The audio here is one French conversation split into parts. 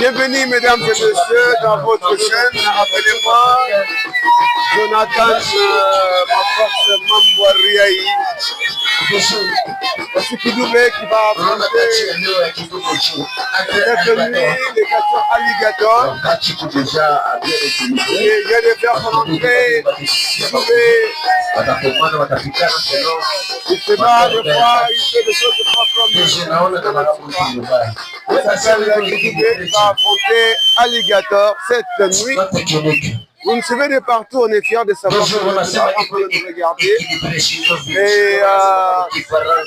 Bienvenue, mesdames et messieurs, dans votre chaîne. Appelez-moi Jonathan Maforce Mambouariaï. C'est Kidoubé qui va affronter cette nuit les questions alligators. Et il vient de faire son entrée. Kidoubé, il se bat des fois, il fait des choses pas comme il s'appelle Kidoubé qui va affronter Alligator cette nuit. Vous nous suivez de partout, on est fiers de savoir que vous êtes là en train de nous regarder. Et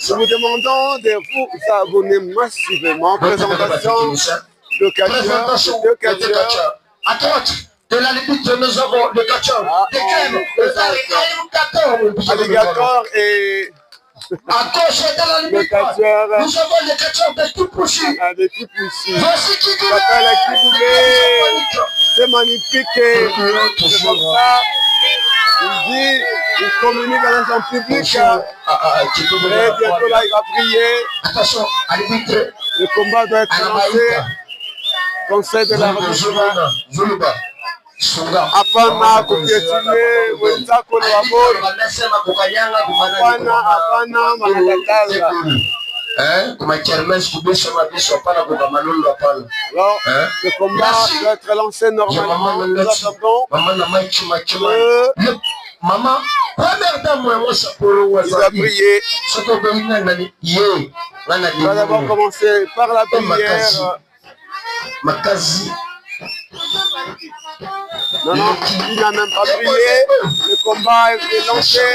nous vous demandons de vous abonner massivement. Présentation de catcheurs. À droite de la limite, nous avons le catcheur. Alligator et... À gauche de la limite, nous avons le catcheur de tout poussi. Voici qui s'appelle Kidoubé. C'est magnifique. C'est comme ça. Il dit, il communique avec son public. Et bientôt là, il va prier. Attention, arbitre. Le combat doit être lancé. Conseil de l'arbitre. Apana kupietile wenzako na wabora. Apana manakataza. Comme kermesse kubisha mabisha hapana kwa malolo hapana. Alors, le combat doit être lancé normalement. Nous attendons. Maman, première dame, moi, ça pour le il va prier. On va d'abord commencer par la prière. Makazi. Non, il n'a même pas prié. Le combat est lancé.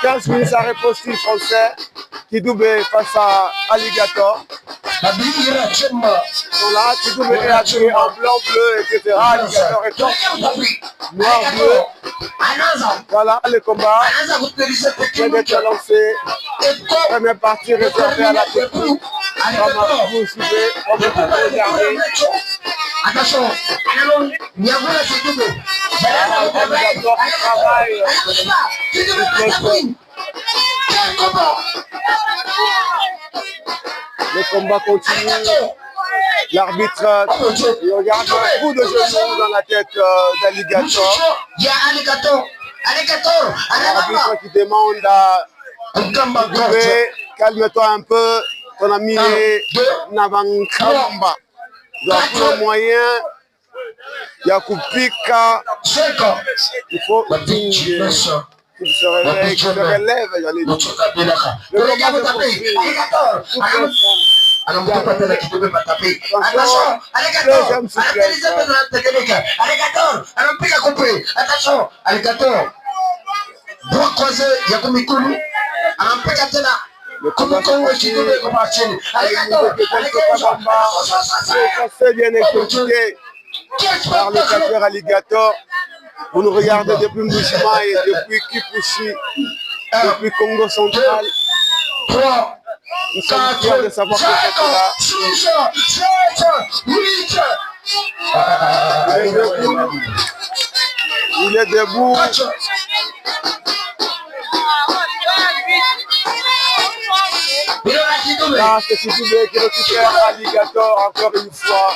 15 minutes à riposte français. Kidoubé face à Alligator. Donc là, Kidoubé est habillé en blanc, bleu, etc. Alligator est en noir, bleu. Voilà le combat vient d'être lancé. Première partie réservée à la technique. Comme vous suivez, comme vous pouvez regarder. Attention, Alligator travaille. Le combat continue. L'arbitre regarde un coup de genou dans la tête d'Alligator. L'arbitre qui demande à Kidoubé, calme-toi un peu, ton ami est Navankamba. Il y a tout le moyen. Il y a Kupika. Il faut qu'il se réveille, qu'il se relève, j'allais dire. Le combat se poursuit. Deuxième souplesse. Attention, Alligator. Bras croisé, Yakumikulu. Le combat se poursuit. C'est bien exécuté par le catcheur Alligator. Vous nous regardez depuis Mbushima et depuis Kipushi, depuis Congo central. Nous sommes fiers de savoir que vous êtes là. Il est debout. Là, c'est Kidoubé qui récupère Alligator encore une fois.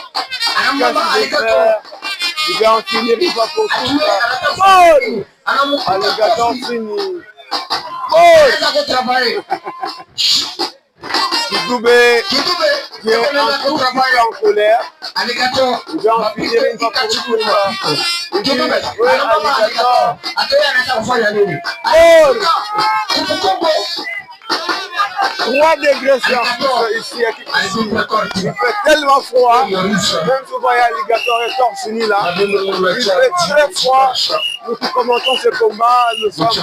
Il va en finir, il va pour tout. Alligator fini. Kidoubé qui est en colère. Il va en finir, il va pour tout. Il dit, Alligator. 3 degrés Celsius ici à Kipushi. Il fait tellement froid. Même si vous voyez Alligator est torse nu là. Il fait très froid. Nous qui commentons ce combat, nous sommes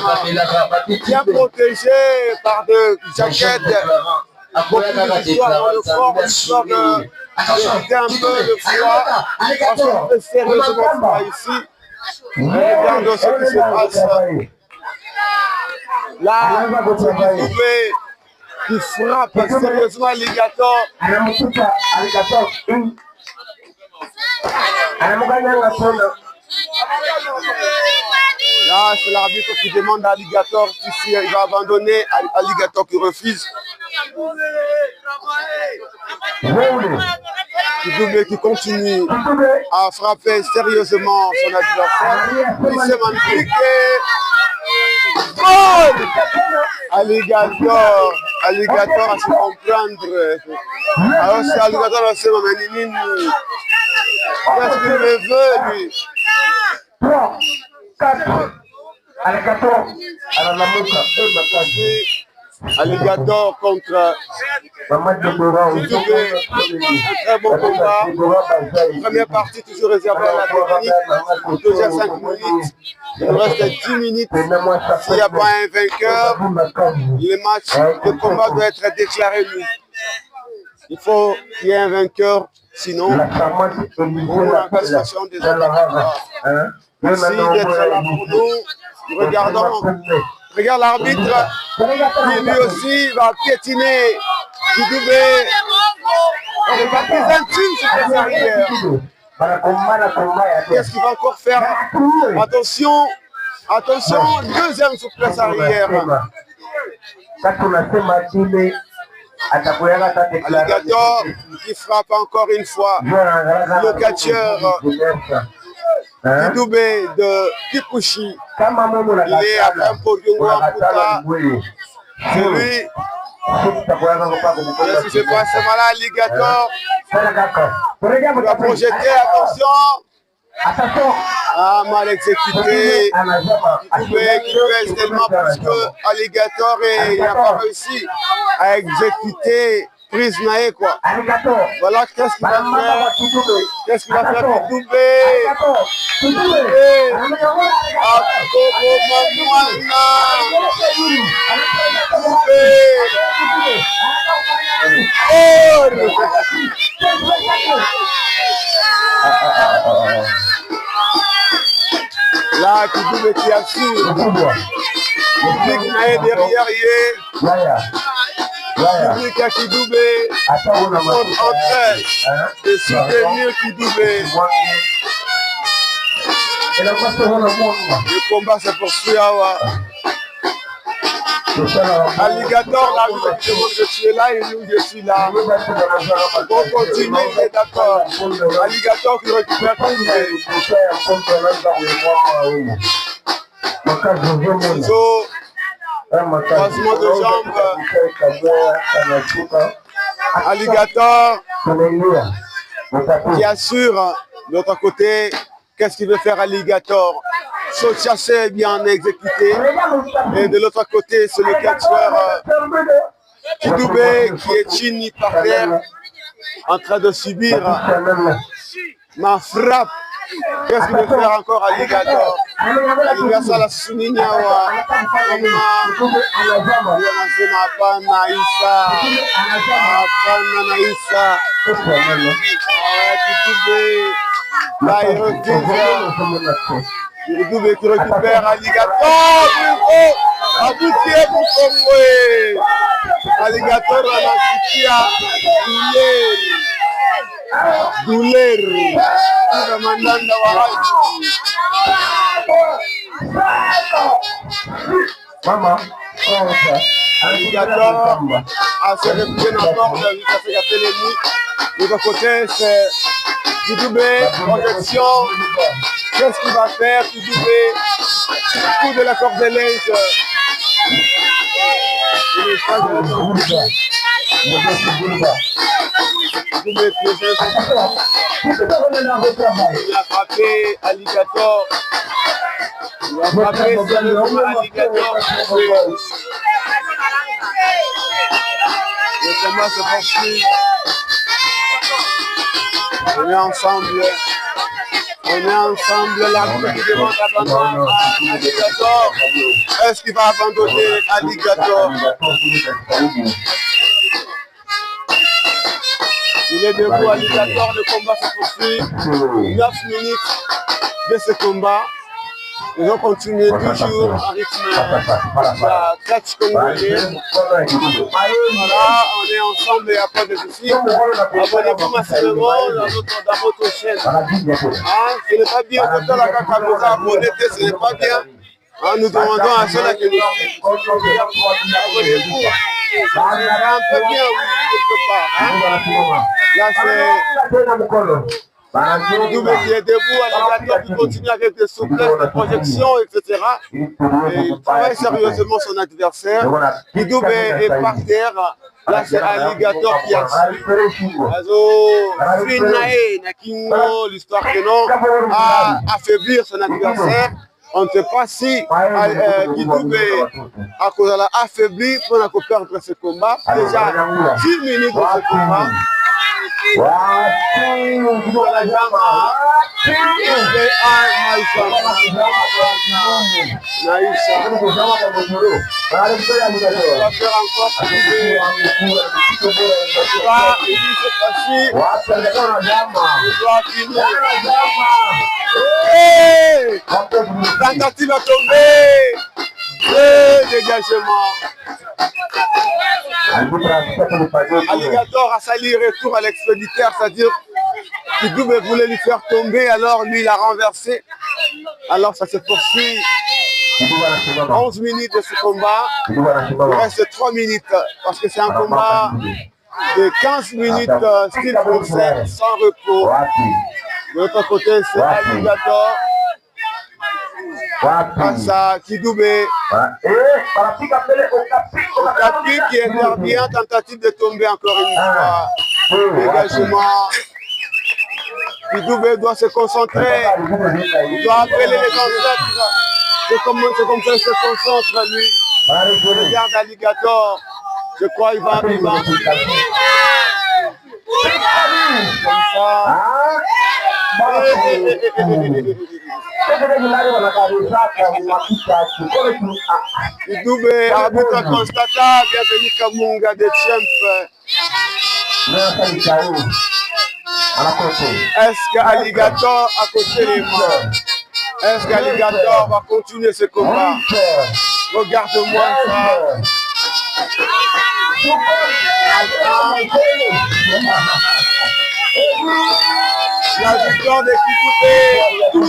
bien protégés par des jaquettes. Beaucoup d'histoires dans le corps, histoire d'éviter un peu le froid. Parce qu'on fait sérieusement froid ici. Regardez ce qui se passe. Là, Kidoubé qui frappe sérieusement Alligator. Là, c'est l'arbitre qui demande à Alligator si il va abandonner. Alligator qui refuse. Kidube qui continue à frapper sérieusement son adversaire. Il s'est magnifique. Alligator à se comprendre. Alors c'est Alligator à se m'amener. Qu'est-ce qu'il me veut lui? 3, 4. Alligator à la Namuka. Alligator contre Kidube, un très bon combat. Première partie toujours réservée à la technique. Deuxième 5 minutes. Il nous reste 10 minutes. S'il n'y a pas un vainqueur, le combat doit être déclaré lui. Il faut qu'il y ait un vainqueur, sinon pour la classification des autres. Merci d'être là pour nous. Regardons. Regarde l'arbitre qui lui aussi va piétiner Kidube. Il n'est pas plus intime sur les arrières. Qu'est-ce qu'il va encore faire? Attention, attention, deuxième souplesse arrière. Alligator qui frappe encore une fois le catcheur Kidube de Kipushi. Il est à un podium en Kuta. C'est lui. Qu'est-ce qui se passe? C'est malin, Alligator. Il va projeter, attention. Ah, mal exécuté. Kidube qui pèse tellement plus que Alligator et il n'a pas réussi à exécuter prise naïe quoi. Voilà qu'est-ce qu'il va faire. Qu'est-ce qu'il va faire Kidube? Là, Kidube qui assure. Le public est derrière. Le public à Kidube sont en train de soutenir Kidube. Le combat se poursuit. Alligator, là, je suis là et nous, je suis là. On continue, il est d'accord. Alligator qui récupère Kidube. Passement de jambes. Alligator qui assure de l'autre côté. Qu'est-ce qu'il veut faire Alligator? Saut chassé bien exécuté. Et de l'autre côté, c'est le catcheur Kidube qui est chini par terre en train de subir ma frappe. Qu'est-ce qu'il veut faire encore Alligator? Alligator la Suninyawa. Là, il refuse. Kidube qui récupère Alligator. Abouti pour Congo. Alligator à la Sikia. Douleur. Mandanda Maman. Alligator a se réfugié dans la porte jusqu'à ce gâter l'ennemi. De l'autre côté, c'est Kidube, projection. Qu'est-ce qu'il va faire Kidube? Coup de la cordelaise. Il est pas de la cordelaise. Il a frappé Alligator. Il a frappé Alligator. Le combat se poursuit. On est ensemble. L'arbitre qui demande d'abandonner à Alligator. Est-ce qu'il va abandonner Alligator? Il est debout, Alligator, le combat se poursuit. 9 minutes de ce combat. Ils ont continué toujours en rythme la catch congolais. Voilà, on est ensemble, il n'y a pas de soucis. Abonnez-vous massivement dans votre chaîne. Hein? Ce n'est pas bien, quand on a abonné, ce n'est pas bien. Hein, nous demandons à ceux-là qui nous suivent. Abonnez-vous. Ça ira un peu bien, oui, quelque part. Hein? Là, c'est Kidube qui est debout, Alligator qui continue avec des souplesses, des projections, etc. Et il travaille sérieusement son adversaire. Kidube est par terre. Là, c'est Alligator qui a l'histoire que non, à affaiblir son adversaire. On ne sait pas si Kidube à cause de l'affaibli pour perdre ce combat. Déjà 10 minutes de ce combat. Tentative à tomber. Dégagement. Alligator a sali retour à l'expéditeur, c'est-à-dire Kidube voulait lui faire tomber, alors lui il a renversé. Alors ça se poursuit. 11 minutes de ce combat. Il reste 3 minutes parce que c'est un combat de 15 minutes style français sans repos. De l'autre côté, c'est Alligator. Face à Kidube. Okapi qui intervient, tentative de tomber encore une fois. Dégagement. Kidube doit se concentrer. Il doit appeler les ancêtres. C'est comme ça qu'il se concentre lui. Regarde Alligator. Je crois qu'il va arriver. Comme ça. Kidube, arbitre constata, bienvenue Kamunga de Champ. Est-ce qu'Alligator a coché les mains? Est-ce qu'Alligator va continuer ce combat? Regarde-moi ça. La victoire de Kidube, c'est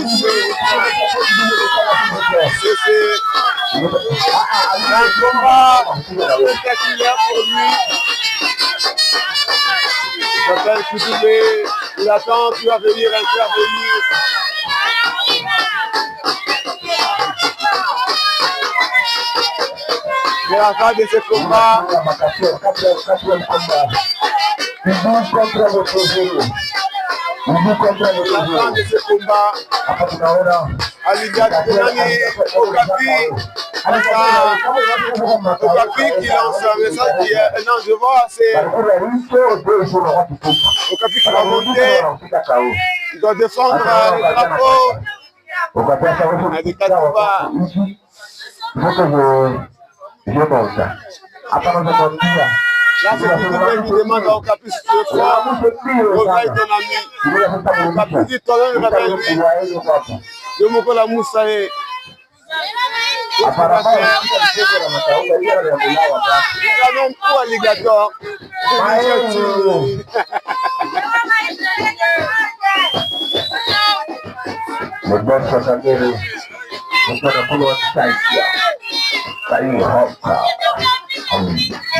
un combat spectaculaire pour lui. Il s'appelle Kidube, il attend, tu vas venir intervenir. C'est la fin de ce combat. La fin de ce combat, Alligator Okapi qui lance un message qui est non, je vois, c'est Okapi qui va monter, il doit défendre le drapeau. Alligator va. Là, c'est Kidube qui demande à Okapi si tu veux croire, reveille ton ami. Okapi dit toi-même, réveille-lui. Je me colle la moussaïe. Il a même pour Alligator.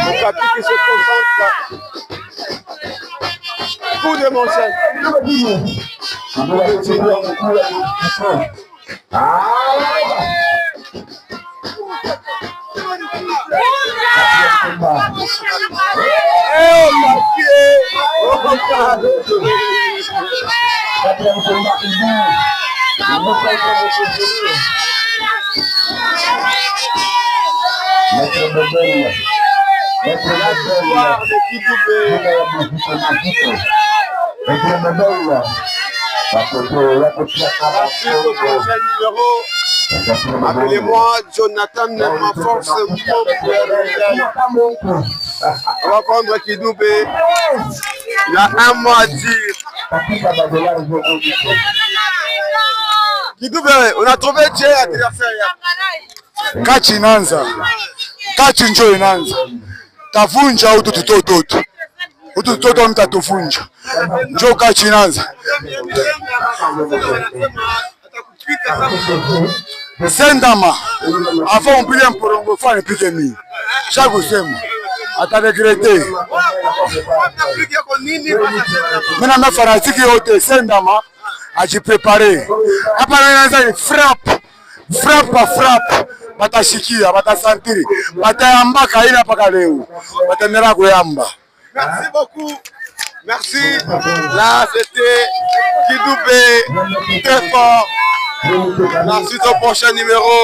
Okapi qui se concentre. Coup de manchette. La victoire de Kidube. La suite au prochain numéro. Appelez-moi Jonathan, ma force, mon père. On va prendre Kidube. Il a un mot à dire. Kidube, on a trouvé Dieu adversaire. Kachi inaanza, kachi njo inaanza, tavunja utu tutoto mtatuvunja, njo kachi inaanza. Sendama afa umpile mporongo fane pike mimi shakusema ataregrete. Mina na fanatiki yote sendama ajiprepare. Hapa naanza frappe batashikia batasantiri batayamba kaina paka leo batendera kuyamba. Merci beaucoup. Merci. Là, c'était Kidoubé, très fort. La suite au prochain numéro.